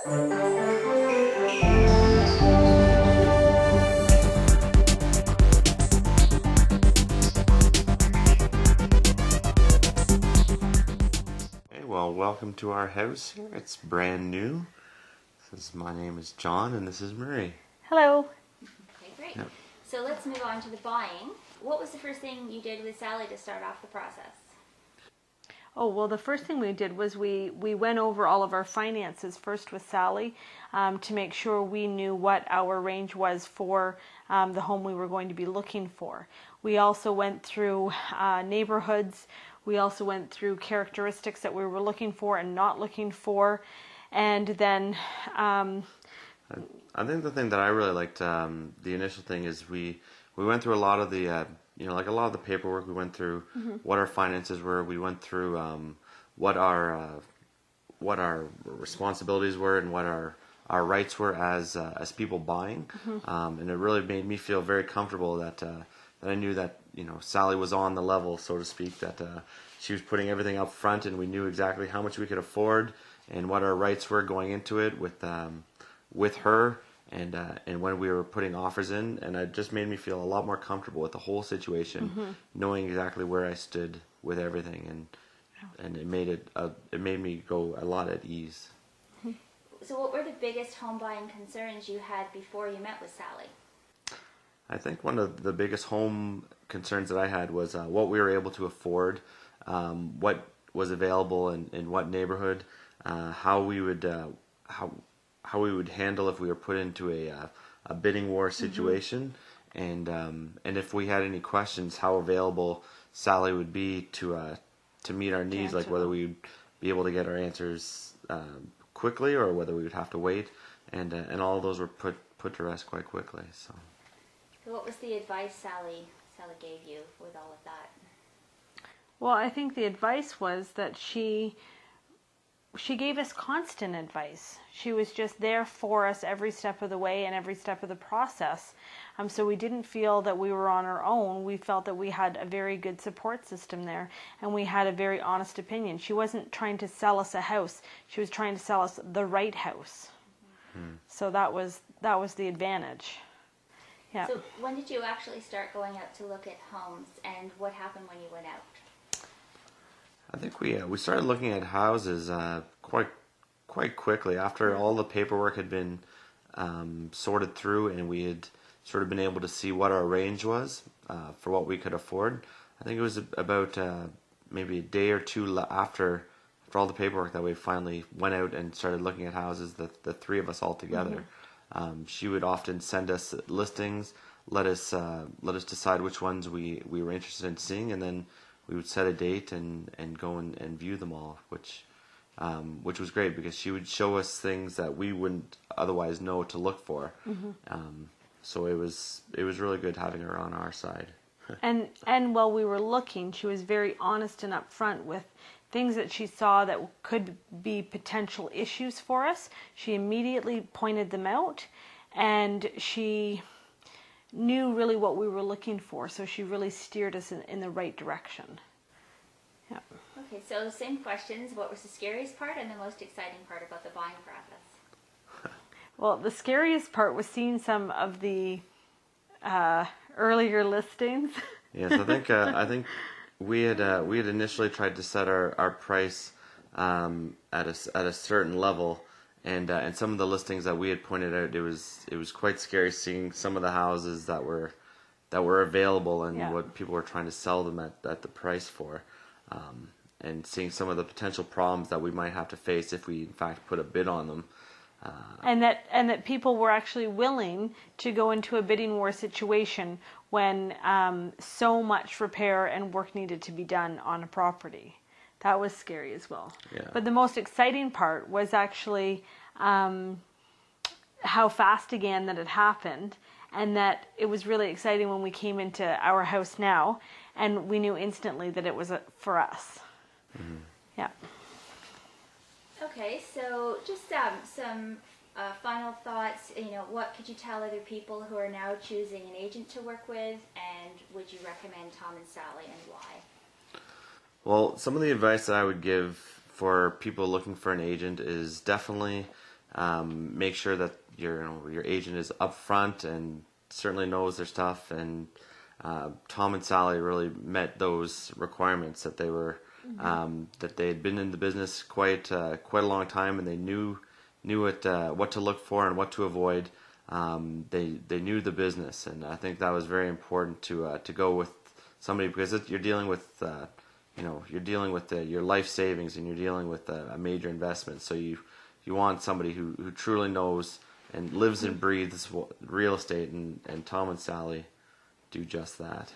Hey, well, welcome to our house here. It's brand new. My name is John, and this is Marie. Hello. Okay, great. Yep. So let's move on to the buying. What was the first thing you did with Sally to start off the process? Oh, well, the first thing we did was we went over all of our finances first with Sally to make sure we knew what our range was for the home we were going to be looking for. We also went through neighborhoods. We also went through characteristics that we were looking for and not looking for. And then I think the thing that I really liked, the initial thing is we went through a lot of the, like a lot of the paperwork. We went through what our finances were. We went through what our responsibilities were and what our rights were as people buying. And it really made me feel very comfortable that I knew that Sally was on the level, so to speak. That she was putting everything up front, and we knew exactly how much we could afford and what our rights were going into it with her. And when we were putting offers in, and it just made me feel a lot more comfortable with the whole situation, knowing exactly where I stood with everything, and it made me go a lot at ease. So what were the biggest home buying concerns you had before you met with Sally? I think one of the biggest home concerns that I had was what we were able to afford, what was available in what neighborhood, how we would handle if we were put into a bidding war situation, and if we had any questions, how available Sally would be to meet our needs, like whether we'd be able to get our answers quickly or whether we would have to wait, and all of those were put to rest quite quickly. So what was the advice Sally gave you with all of that? well, I think the advice was that she gave us constant advice. She was just there for us every step of the way and every step of the process. So we didn't feel that we were on our own. We felt that we had a very good support system there, and we had a very honest opinion. She wasn't trying to sell us a house. She was trying to sell us the right house. So that was the advantage. Yeah. So when did you actually start going out to look at homes, and what happened when you went out? I think we started looking at houses quite quickly after all the paperwork had been sorted through, and we had sort of been able to see what our range was for what we could afford. I think it was about maybe a day or two after all the paperwork that we finally went out and started looking at houses. The three of us all together. She would often send us listings, let us decide which ones we were interested in seeing, and then we would set a date and go and view them all, which was great because she would show us things that we wouldn't otherwise know to look for. So it was really good having her on our side. And while we were looking, she was very honest and upfront with things that she saw that could be potential issues for us. She immediately pointed them out, and she knew really what we were looking for, so she really steered us in the right direction. Yeah. Okay, so the same questions. What was the scariest part and the most exciting part about the buying process? Well, the scariest part was seeing some of the earlier listings. Yes, I think we had initially tried to set our price at a certain level, and some of the listings that we had pointed out, it was quite scary seeing some of the houses that were available and what people were trying to sell them at the price for, and seeing some of the potential problems that we might have to face if we in fact put a bid on them. And that people were actually willing to go into a bidding war situation when so much repair and work needed to be done on a property. That was scary as well. Yeah. But the most exciting part was actually how fast again that it happened, and that it was really exciting when we came into our house now, and we knew instantly that it was for us. Yeah. Okay, so just some final thoughts. What could you tell other people who are now choosing an agent to work with, and would you recommend Tom and Sally, and why? Well, some of the advice that I would give for people looking for an agent is definitely make sure that your agent is upfront and certainly knows their stuff. And Tom and Sally really met those requirements, that they were that they had been in the business quite a long time, and they knew what to look for and what to avoid. They knew the business, and I think that was very important to go with somebody, because you're dealing with your life savings, and you're dealing with a major investment. So you want somebody who truly knows and lives and breathes real estate, and Tom and Sally do just that.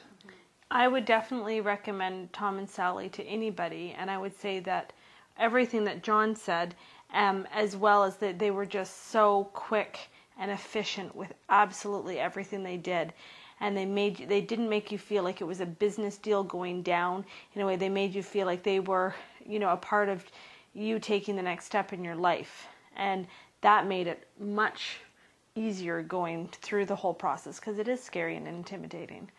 I would definitely recommend Tom and Sally to anybody, and I would say that everything that John said, as well as that they were just so quick and efficient with absolutely everything they did. And they didn't make you feel like it was a business deal going down. In a way, they made you feel like they were, a part of you taking the next step in your life. And that made it much easier going through the whole process, because it is scary and intimidating.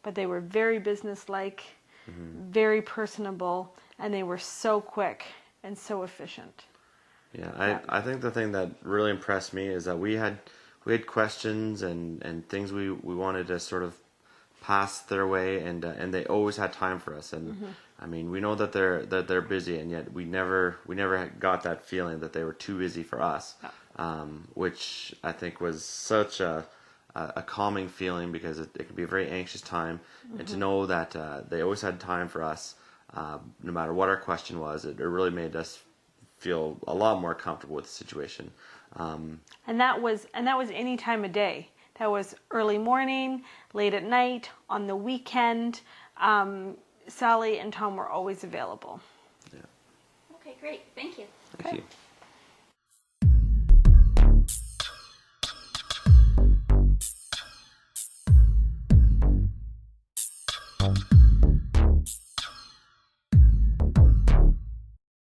But they were very businesslike, very personable, and they were so quick and so efficient. Yeah, I think the thing that really impressed me is that we had questions and things we wanted to sort of pass their way, and they always had time for us. And I mean, we know that they're busy, and yet we never got that feeling that they were too busy for us, which I think was such a calming feeling, because it can be a very anxious time, and to know that they always had time for us, no matter what our question was, it really made us feel a lot more comfortable with the situation. And that was any time of day. That was early morning, late at night, on the weekend. Sally and Tom were always available. Yeah. Okay, great. Thank you. Thank you. Home.